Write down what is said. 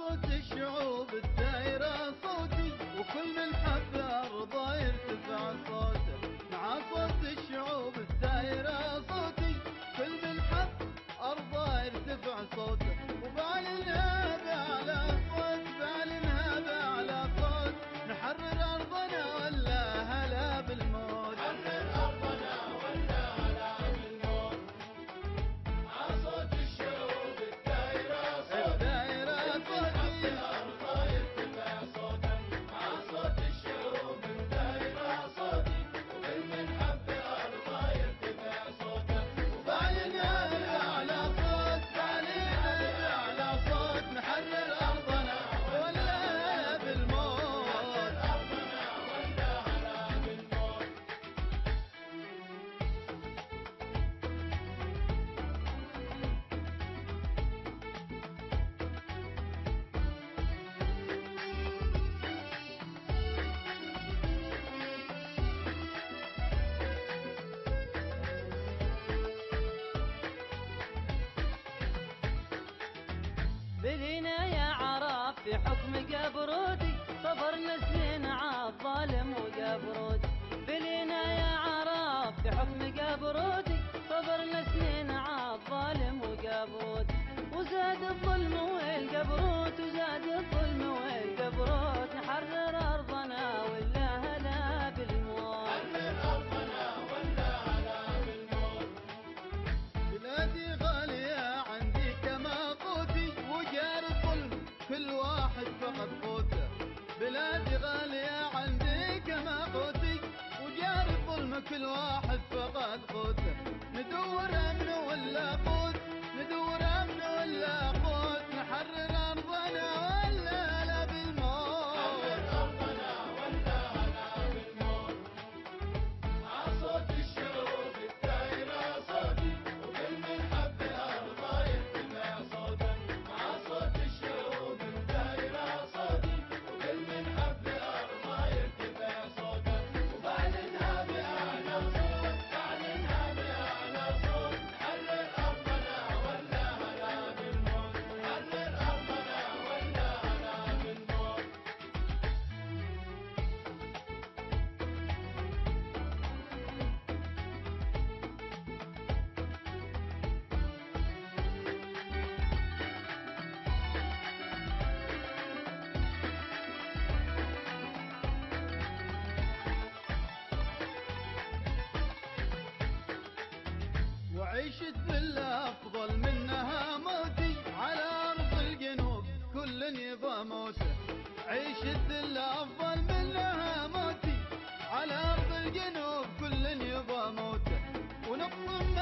صوت الشعوب الدايرة صوتي، وكل من حب أرضه يرتفع صوته. مع صوت الشعوب الدايرة صوتي، كل من حب أرضه يرتفع صوته. وبعلنها بأعلى صوت، بعلنها بأعلى صوت، نحرر أرضنا ولا هلا بالموت. حرر أرضنا ولا هلا بالموت. مع صوت الشعوب الدايرة صوتي، صوتي أرضه يرتفع صوته. مع صوت الشعوب الدايرة صوتي، وكل من حب أرضه يرتفع صوته. وبعلنها بأعلى صوت، بعلنها بأعلى صوت، نحرر أرضنا ولا هلا بالموت. حرر أرضنا ولا هلا بالموت. بلينا يا عرب في حكم قبرودي، صبرنا سنين عالظالم وقبرودي. بلينا يا عرب في حكم قبرودي، صبرنا سنين عالظالم وقبرودي. وزاد الظلم والقبروت، وزاد الظلم والقبروت، نحرر أرضنا ولا هلا بالموت. حرر أرضنا ولا هلا بالموت. بلادي غالية عندي كما قوتي، وجار الظلم كل واحد فقد قوته. بلادي غالية عندي كما قوتي، وجار الظلم كل واحد فقد قوته. ندور أمن ولا قوت، ندور أمن ولا قوت، نحرر أرضنا ولا لا بالموت. حرر أرضنا ولا هلا بالموت. مع صوت الشعوب الدايرة صوتي، وكل من حب أرضه يرتفع صوته. مع صوت الشعوب الدايرة صوتي، وكل من حب أرضه يرتفع صوته. وبعلنها بأعلى صوت، بعلنها بأعلى صوت، نحرر أرضنا ولا هلا بالموت. حرر أرضنا ولا هلا بالموت. وعيشة بالله أفضل منها موتي، على أرض الجنوب كل يبغى موته. عيشة بالله أفضل منها موتي، على أرض الجنوب كل يبغى موته. ونقسم